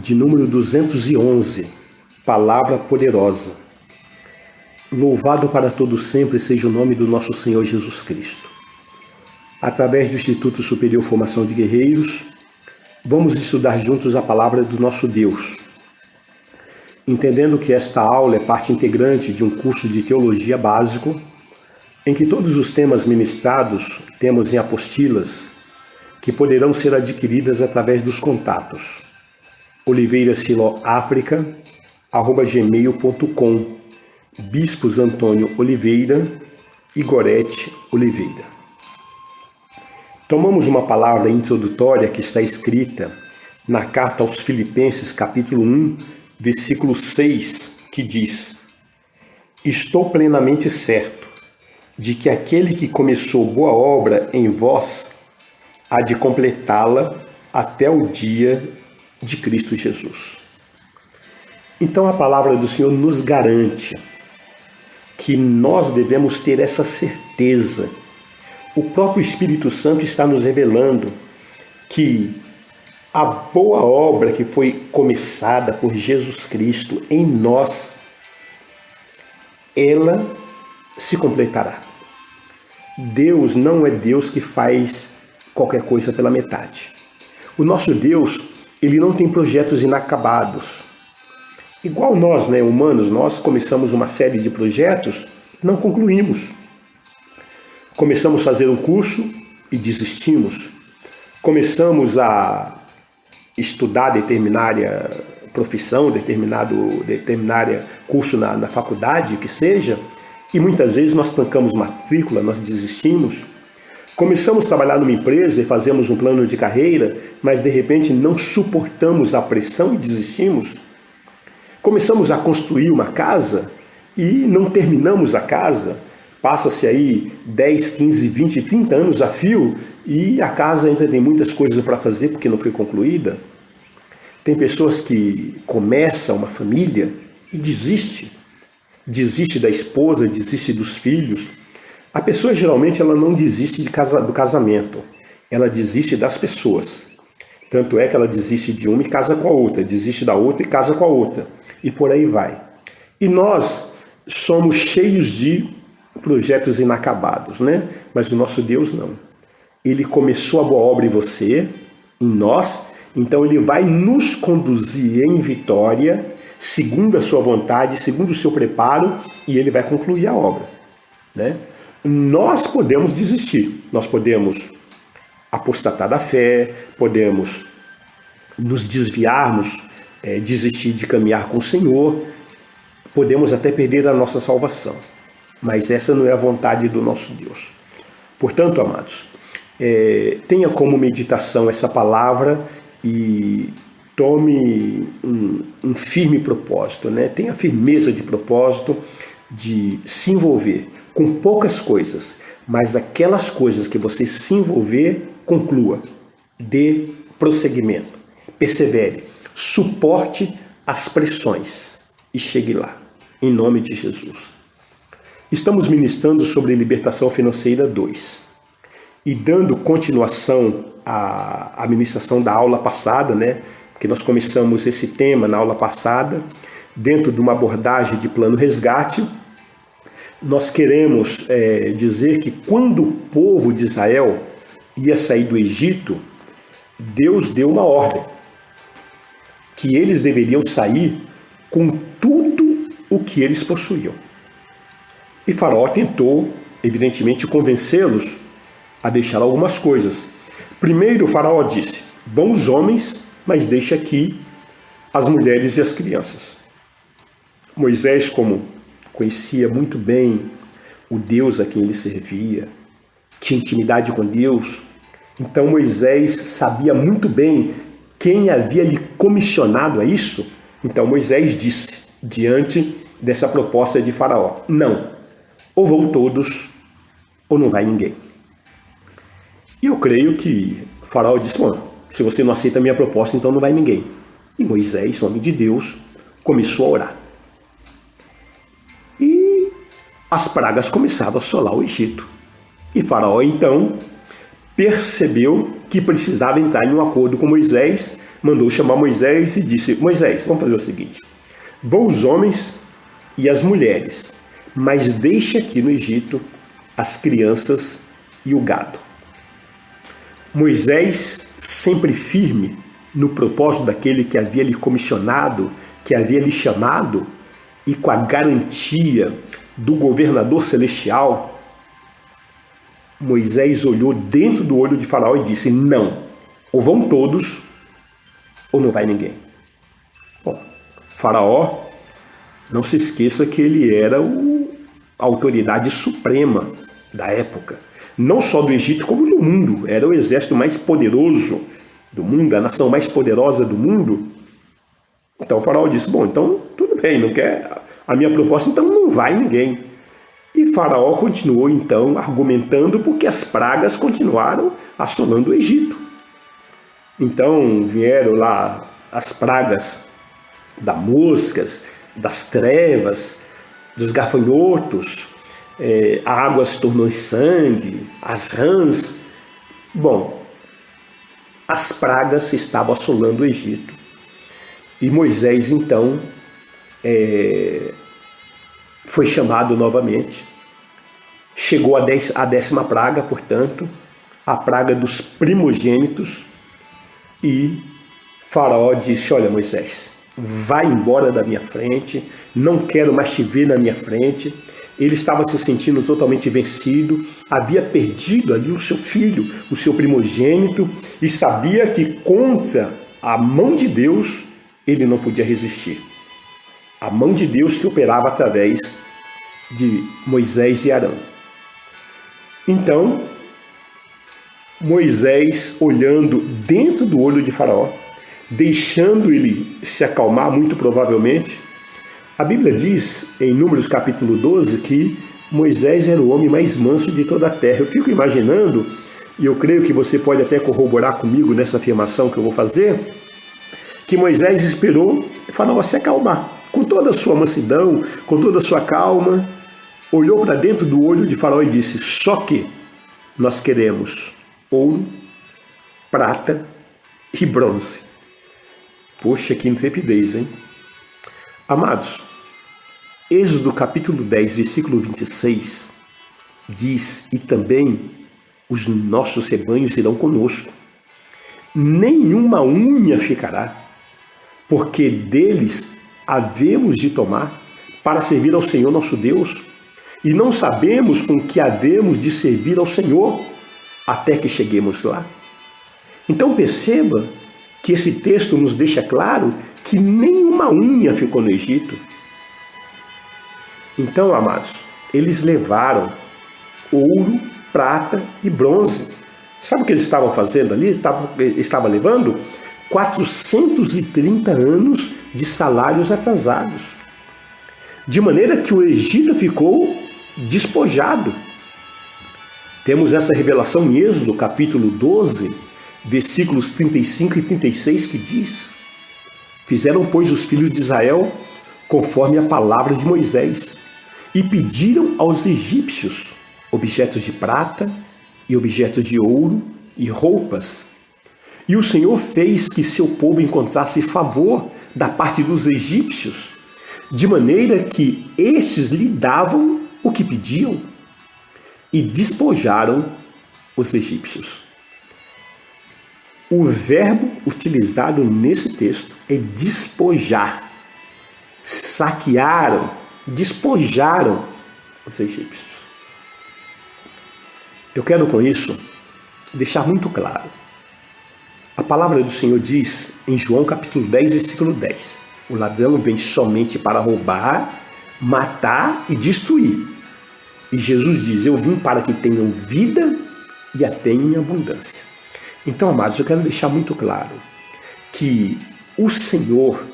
de número 211, Palavra Poderosa. Louvado para todos sempre seja o nome do nosso Senhor Jesus Cristo. Através do Instituto Superior Formação de Guerreiros, vamos estudar juntos a palavra do nosso Deus, entendendo que esta aula é parte integrante de um curso de teologia básico, em que todos os temas ministrados temos em apostilas que poderão ser adquiridas através dos contatos oliveirasiloafrica@gmail.com, Bispos Antônio Oliveira e Gorete Oliveira. Tomamos uma palavra introdutória que está escrita na carta aos Filipenses, capítulo 1, versículo 6, que diz: Estou plenamente certo de que aquele que começou boa obra em vós há de completá-la até o dia de Cristo Jesus. Então a palavra do Senhor nos garante que nós devemos ter essa certeza. O próprio Espírito Santo está nos revelando que a boa obra que foi começada por Jesus Cristo em nós, ela se completará. Deus não é Deus que faz qualquer coisa pela metade. O nosso Deus, ele não tem projetos inacabados. Igual nós, humanos, nós começamos uma série de projetos e não concluímos. Começamos a fazer um curso e desistimos. Começamos a estudar determinada profissão, determinado curso na faculdade, que seja, e muitas vezes nós trancamos matrícula, nós desistimos. Começamos a trabalhar numa empresa e fazemos um plano de carreira, mas de repente não suportamos a pressão e desistimos. Começamos a construir uma casa e não terminamos a casa. Passa-se aí 10, 15, 20, 30 anos a fio e a casa ainda tem muitas coisas para fazer porque não foi concluída. Tem pessoas que começam uma família e desiste. Desiste da esposa, desiste dos filhos. A pessoa geralmente ela não desiste do casamento, ela desiste das pessoas. Tanto é que ela desiste de uma e casa com a outra, desiste da outra e casa com a outra. E por aí vai. E nós somos cheios de projetos inacabados, Mas o nosso Deus não. Ele começou a boa obra em você, em nós, então ele vai nos conduzir em vitória, segundo a sua vontade, segundo o seu preparo, e ele vai concluir a obra, Nós podemos desistir, nós podemos apostatar da fé, podemos nos desviarmos, desistir de caminhar com o Senhor, podemos até perder a nossa salvação, mas essa não é a vontade do nosso Deus. Portanto, amados, tenha como meditação essa palavra e tome um firme propósito, Tenha firmeza de propósito de se envolver com poucas coisas, mas aquelas coisas que você se envolver, conclua, dê prosseguimento, persevere, suporte as pressões e chegue lá, em nome de Jesus. Estamos ministrando sobre libertação financeira 2 e dando continuação à ministração da aula passada, Porque nós começamos esse tema na aula passada, dentro de uma abordagem de plano resgate. Nós queremos dizer que quando o povo de Israel ia sair do Egito, Deus deu uma ordem, que eles deveriam sair com tudo o que eles possuíam. E Faraó tentou, evidentemente, convencê-los a deixar algumas coisas. Primeiro, Faraó disse: bons homens, mas deixa aqui as mulheres e as crianças. Moisés, como conhecia muito bem o Deus a quem ele servia, tinha intimidade com Deus, então Moisés sabia muito bem quem havia lhe comissionado a isso. Então Moisés disse, diante dessa proposta de Faraó: não, ou vão todos, ou não vai ninguém. E eu creio que Faraó disse: bom, se você não aceita a minha proposta, então não vai ninguém. E Moisés, homem de Deus, começou a orar. E as pragas começaram a assolar o Egito. E Faraó, então, percebeu que precisava entrar em um acordo com Moisés, mandou chamar Moisés e disse: Moisés, vamos fazer o seguinte, vão os homens e as mulheres, mas deixe aqui no Egito as crianças e o gado. Moisés, sempre firme no propósito daquele que havia lhe comissionado, que havia lhe chamado, e com a garantia do governador celestial, Moisés olhou dentro do olho de Faraó e disse: não, ou vão todos, ou não vai ninguém. Bom, Faraó, não se esqueça que ele era a autoridade suprema da época, não só do Egito como do mundo. Era o exército mais poderoso do mundo, a nação mais poderosa do mundo. Então o Faraó disse: bom, então tudo bem, não quer a minha proposta, então não vai ninguém. E Faraó continuou então argumentando, porque as pragas continuaram assolando o Egito. Então vieram lá as pragas das moscas, das trevas, dos gafanhotos, a água se tornou em sangue, as rãs. Bom, as pragas estavam assolando o Egito. E Moisés então foi chamado novamente. Chegou a 10ª praga, portanto, a praga dos primogênitos. E Faraó disse: olha, Moisés, vai embora da minha frente, não quero mais te ver na minha frente. Ele estava se sentindo totalmente vencido, havia perdido ali o seu filho, o seu primogênito, e sabia que contra a mão de Deus ele não podia resistir. A mão de Deus que operava através de Moisés e Arão. Então, Moisés, olhando dentro do olho de Faraó, deixando ele se acalmar, muito provavelmente, a Bíblia diz, em Números capítulo 12, que Moisés era o homem mais manso de toda a terra. Eu fico imaginando, e eu creio que você pode até corroborar comigo nessa afirmação que eu vou fazer, que Moisés esperou Faraó se acalmar, com toda a sua mansidão, com toda a sua calma, olhou para dentro do olho de Faraó e disse: só que nós queremos ouro, prata e bronze. Poxa, que intrepidez, hein? Amados, Êxodo capítulo 10, versículo 26, diz: e também os nossos rebanhos irão conosco, nenhuma unha ficará, porque deles havemos de tomar para servir ao Senhor nosso Deus, e não sabemos com que havemos de servir ao Senhor até que cheguemos lá. Então perceba que esse texto nos deixa claro que nenhuma unha ficou no Egito. Então, amados, eles levaram ouro, prata e bronze. Sabe o que eles estavam fazendo ali? Estavam levando 430 anos de salários atrasados. De maneira que o Egito ficou despojado. Temos essa revelação em Êxodo, capítulo 12, versículos 35 e 36, que diz: fizeram, pois, os filhos de Israel conforme a palavra de Moisés, e pediram aos egípcios objetos de prata e objetos de ouro e roupas. E o Senhor fez que seu povo encontrasse favor da parte dos egípcios, de maneira que estes lhe davam o que pediam, e despojaram os egípcios. O verbo utilizado nesse texto é despojar. Saquearam, despojaram os egípcios. Eu quero com isso deixar muito claro. A palavra do Senhor diz em João capítulo 10, versículo 10: o ladrão vem somente para roubar, matar e destruir. E Jesus diz: eu vim para que tenham vida e a tenham em abundância. Então, amados, eu quero deixar muito claro que o Senhor,